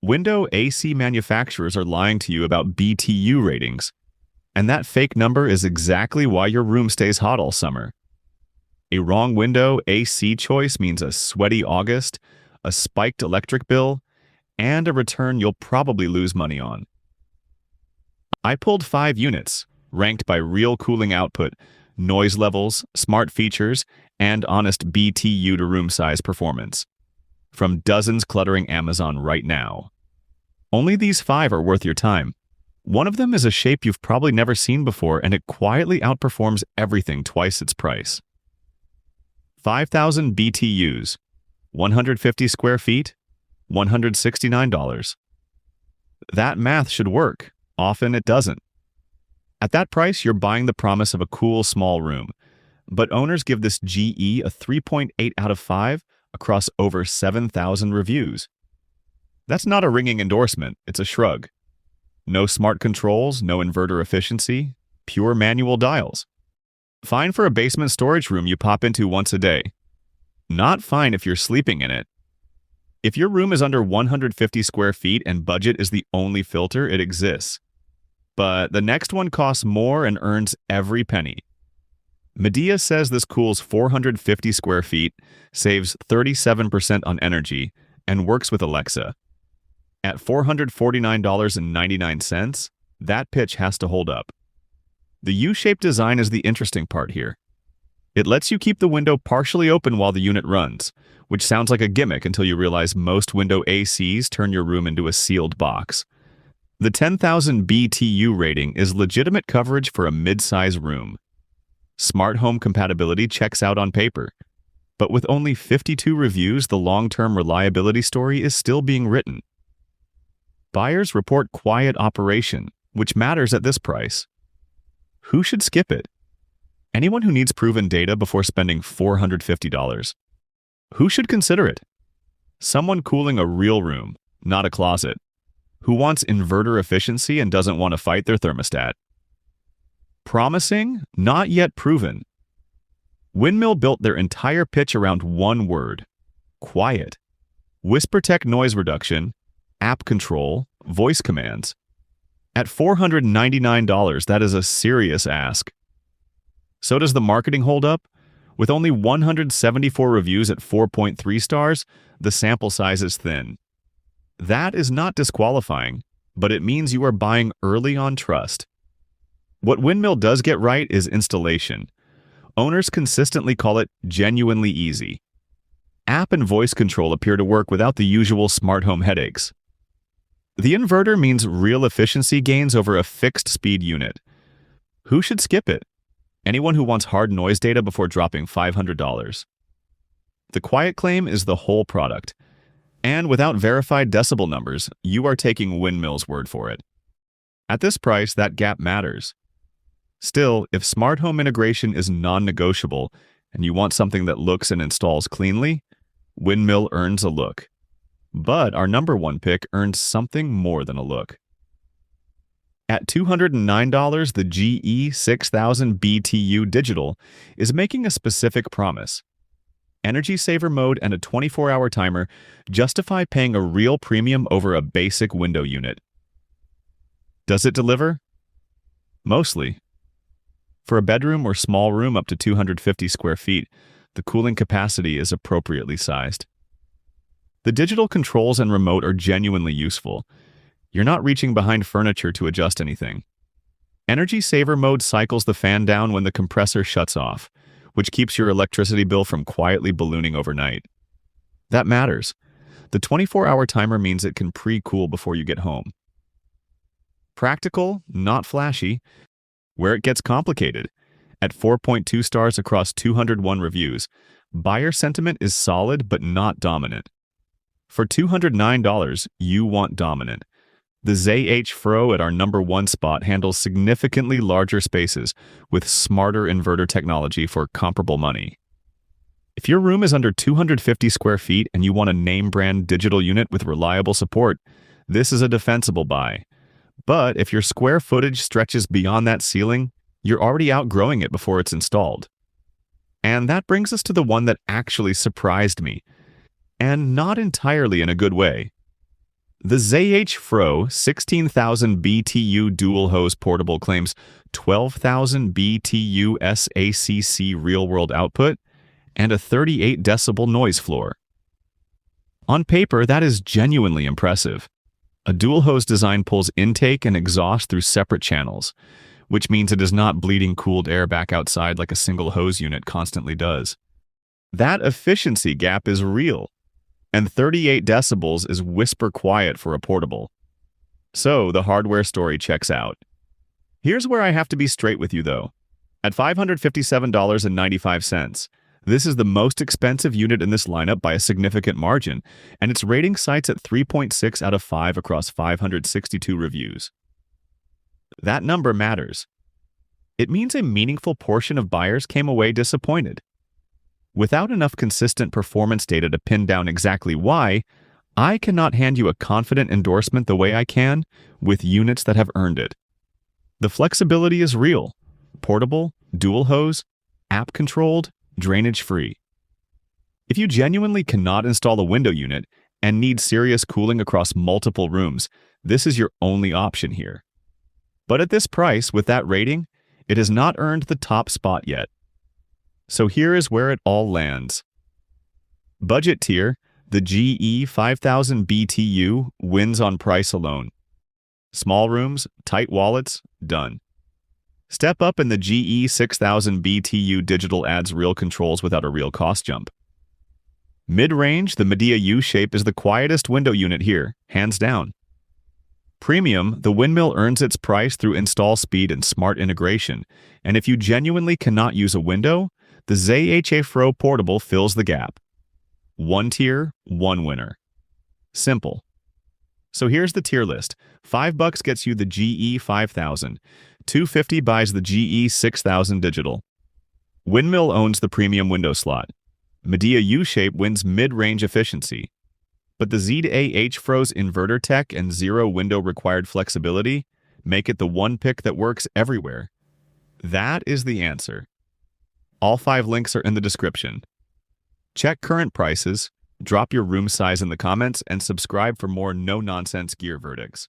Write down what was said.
Window AC manufacturers are lying to you about BTU ratings, and that fake number is exactly why your room stays hot all summer. A wrong window AC choice means a sweaty August, a spiked electric bill, and a return you'll probably lose money on. I pulled 5 units, ranked by real cooling output, noise levels, smart features, and honest BTU to room size performance, from dozens cluttering Amazon right now. Only these 5 are worth your time. One of them is a shape you've probably never seen before, and it quietly outperforms everything twice its price. 5,000 BTUs, 150 square feet, $169. That math should work. Often it doesn't. At that price, you're buying the promise of a cool small room, but owners give this GE a 3.8 out of 5 across over 7,000 reviews. That's not a ringing endorsement, it's a shrug. No smart controls, no inverter efficiency, pure manual dials. Fine for a basement storage room you pop into once a day. Not fine if you're sleeping in it. If your room is under 150 square feet and budget is the only filter, it exists. But the next one costs more and earns every penny. Medea says this cools 450 square feet, saves 37% on energy, and works with Alexa. At $449.99, that pitch has to hold up. The U-shaped design is the interesting part here. It lets you keep the window partially open while the unit runs, which sounds like a gimmick until you realize most window ACs turn your room into a sealed box. The 10,000 BTU rating is legitimate coverage for a mid-size room. Smart home compatibility checks out on paper, but with only 52 reviews, the long-term reliability story is still being written. Buyers report quiet operation, which matters at this price. Who should skip it? Anyone who needs proven data before spending $450. Who should consider it? Someone cooling a real room, not a closet. Who wants inverter efficiency and doesn't want to fight their thermostat. Promising, not yet proven. Windmill built their entire pitch around one word: quiet. WhisperTech noise reduction, app control, voice commands. At $499, that is a serious ask. So does the marketing hold up? With only 174 reviews at 4.3 stars, the sample size is thin. That is not disqualifying, but it means you are buying early on trust. What Windmill does get right is installation. Owners consistently call it genuinely easy. App and voice control appear to work without the usual smart home headaches. The inverter means real efficiency gains over a fixed speed unit. Who should skip it? Anyone who wants hard noise data before dropping $500. The quiet claim is the whole product. And without verified decibel numbers, you are taking Windmill's word for it. At this price, that gap matters. Still, if smart home integration is non-negotiable and you want something that looks and installs cleanly, Windmill earns a look. But our number one pick earns something more than a look. At $209, the GE 6000 BTU Digital is making a specific promise. Energy saver mode and a 24-hour timer justify paying a real premium over a basic window unit. Does it deliver? Mostly. For a bedroom or small room up to 250 square feet, the cooling capacity is appropriately sized. The digital controls and remote are genuinely useful. You're not reaching behind furniture to adjust anything. Energy saver mode cycles the fan down when the compressor shuts off, which keeps your electricity bill from quietly ballooning overnight. That matters. The 24-hour timer means it can pre-cool before you get home. Practical, not flashy. Where it gets complicated. At 4.2 stars across 201 reviews, buyer sentiment is solid but not dominant. For $209, you want dominant. The ZH Fro at our number one spot handles significantly larger spaces with smarter inverter technology for comparable money. If your room is under 250 square feet and you want a name-brand digital unit with reliable support, this is a defensible buy. But if your square footage stretches beyond that ceiling, you're already outgrowing it before it's installed. And that brings us to the one that actually surprised me, and not entirely in a good way. The ZH Fro 16,000 BTU dual hose portable claims 12,000 BTU SACC real-world output and a 38 decibel noise floor. On paper, that is genuinely impressive. A dual hose design pulls intake and exhaust through separate channels, which means it is not bleeding cooled air back outside like a single hose unit constantly does. That efficiency gap is real, and 38 decibels is whisper quiet for a portable. So the hardware story checks out. Here's where I have to be straight with you though. At $557.95, this is the most expensive unit in this lineup by a significant margin, and its rating cites at 3.6 out of 5 across 562 reviews. That number matters. It means a meaningful portion of buyers came away disappointed. Without enough consistent performance data to pin down exactly why, I cannot hand you a confident endorsement the way I can with units that have earned it. The flexibility is real. Portable, dual hose, app-controlled, drainage-free. If you genuinely cannot install a window unit and need serious cooling across multiple rooms, this is your only option here. But at this price, with that rating, it has not earned the top spot yet. So here is where it all lands. Budget tier, the GE 5000 BTU wins on price alone. Small rooms, tight wallets, done. Step up in the GE 6000 BTU Digital adds real controls without a real cost jump. Mid-range, the Medea U-shape is the quietest window unit here, hands down. Premium, the Windmill earns its price through install speed and smart integration, and if you genuinely cannot use a window, the ZH Fro Portable fills the gap. One tier, one winner. Simple. So here's the tier list. $5 gets you the GE 5000. $250 buys the GE 6000 Digital. Windmill owns the premium window slot. Medea U-shape wins mid-range efficiency. But the Z-A-H Fro's inverter tech and zero window required flexibility make it the one pick that works everywhere. That is the answer. All 5 links are in the description. Check current prices, drop your room size in the comments, and subscribe for more no-nonsense gear verdicts.